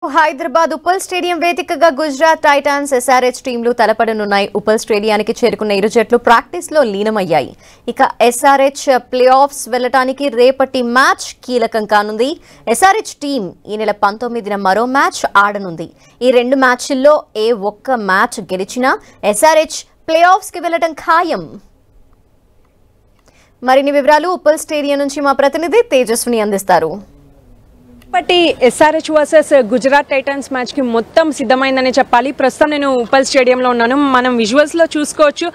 Hyderabad Uppal stadium వేదికగా Gujarat Titans SRH టీంలు తలపడనున్నాయి. ఉప్పల్ స్టేడియానికి చేరుకున్న ఇరు జట్లు ప్రాక్టీస్ లో లీనమయ్యాయి. ఇక ఎస్ఆర్హెచ్ ప్లే ఆఫ్స్ వెళ్లడానికి రేపటి మ్యాచ్ కీలకం కానుంది. ఎస్ఆర్హెచ్ టీం ఈ నెల 19న మరో మ్యాచ్ ఆడనుంది. ఈ రెండు మ్యాచ్ల్లో ఏ ఒక్క మ్యాచ్ గెలిచినా ఎస్ఆర్హెచ్ ప్లే ఆఫ్స్ కి వెళ్లడం ఖాయం. మరిన్ని వివరాలు ఉప్పల్ స్టేడియం నుంచి మా ప్రతినిధి తేజస్విని అందిస్తారు. ఇప్పటి SRH versus Gujarat Titans match కి మొత్తం సిద్ధమైందని చెప్పాలి. ప్రస్తుతం నేను ఉప్పల్ స్టేడియంలో ఉన్నాను. మనం విజువల్స్ లో చూసుకోవచ్చు.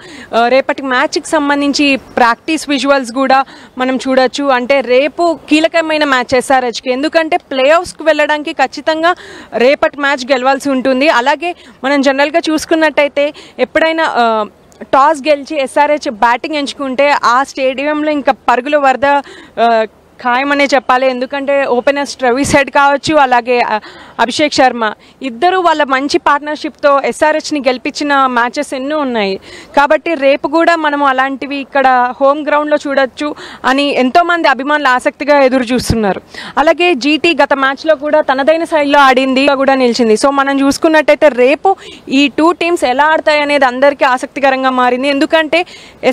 రేపటి మ్యాచ్ కి సంబంధించి ప్రాక్టీస్ విజువల్స్ కూడా మనం చూడొచ్చు. అంటే రేపు కీలకమైన మ్యాచ్ ఎస్ఆర్హెచ్ కి, ఎందుకంటే ప్లే ఆఫ్స్ కి వెళ్ళడానికి ఖచ్చితంగా రేపటి మ్యాచ్ గెలవాల్సి ఉంటుంది. అలాగే మనం జనరల్ గా చూసుకున్నట్టయితే ఎప్పుడైనా టాస్ గెలిచి ఎస్ఆర్హెచ్ బ్యాటింగ్ ఎంచుకుంటే ఆ స్టేడియంలో ఇంకా పరుగుల వరద ఖాయమనే చెప్పాలి. ఎందుకంటే ఓపెనర్స్ ట్రెవిస్ హెడ్ కావచ్చు, అలాగే అభిషేక్ శర్మ ఇద్దరు వాళ్ళ మంచి పార్ట్నర్షిప్తో ఎస్ఆర్హెచ్ని గెలిపించిన మ్యాచెస్ ఎన్నో ఉన్నాయి. కాబట్టి రేపు కూడా మనము అలాంటివి ఇక్కడ హోమ్ గ్రౌండ్లో చూడొచ్చు అని ఎంతోమంది అభిమానులు ఆసక్తిగా ఎదురు చూస్తున్నారు. అలాగే జీటీ గత మ్యాచ్లో కూడా తనదైన శైలిలో ఆడింది కూడా నిలిచింది. సో మనం చూసుకున్నట్టయితే రేపు ఈ టూ టీమ్స్ ఎలా ఆడతాయి అనేది అందరికీ ఆసక్తికరంగా మారింది. ఎందుకంటే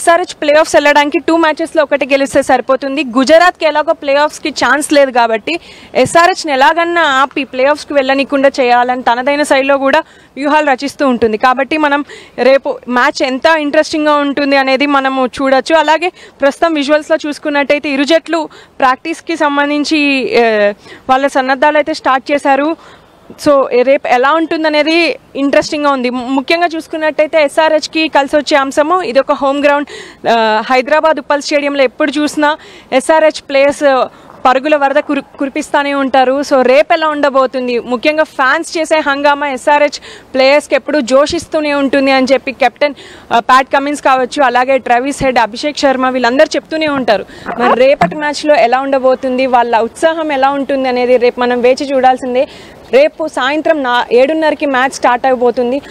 ఎస్ఆర్హెచ్ ప్లే ఆఫ్స్ వెళ్ళడానికి 2 మ్యాచెస్లో ఒకటి గెలిస్తే సరిపోతుంది. గుజరాత్కి ఎలాగో ప్లే ఆఫ్స్కి ఛాన్స్ లేదు కాబట్టి ఎస్ఆర్హెచ్ని ఎలాగన్నా ఆపి ప్లే ఆఫ్స్కి వెళ్ళనీయకుండా చేయాలని తనదైన శైలిలో కూడా వ్యూహాలు రచిస్తూ ఉంటుంది. కాబట్టి మనం రేపు మ్యాచ్ ఎంత ఇంట్రెస్టింగ్గా ఉంటుంది అనేది మనము చూడొచ్చు. అలాగే ప్రస్తుతం విజువల్స్లో చూసుకున్నట్టయితే ఇరు జట్లు ప్రాక్టీస్కి సంబంధించి వాళ్ళ సన్నద్ధాలు అయితే స్టార్ట్ చేశారు. సో రేపు ఎలా ఉంటుందనేది ఇంట్రెస్టింగ్గా ఉంది. ముఖ్యంగా చూసుకున్నట్టయితే ఎస్ఆర్హెచ్కి కలిసి వచ్చే అంశము ఇది ఒక హోమ్ గ్రౌండ్. హైదరాబాద్ ఉప్పల్ స్టేడియంలో ఎప్పుడు చూసినా ఎస్ఆర్హెచ్ ప్లేయర్స్ పరుగుల వరద కురిపిస్తూనే ఉంటారు. సో రేపు ఎలా ఉండబోతుంది, ముఖ్యంగా ఫ్యాన్స్ చేసే హంగామా ఎస్ఆర్హెచ్ ప్లేయర్స్కి ఎప్పుడు జోషిస్తూనే ఉంటుంది అని చెప్పి కెప్టెన్ ప్యాట్ కమిన్స్ కావచ్చు, అలాగే ట్రెవిస్ హెడ్, అభిషేక్ శర్మ వీళ్ళందరూ చెప్తూనే ఉంటారు. మరి రేపటి మ్యాచ్లో ఎలా ఉండబోతుంది, వాళ్ళ ఉత్సాహం ఎలా ఉంటుంది అనేది రేపు మనం వేచి చూడాల్సిందే. రేపు సాయంత్రం 7:30కి మ్యాచ్ స్టార్ట్ అయిపోతుంది.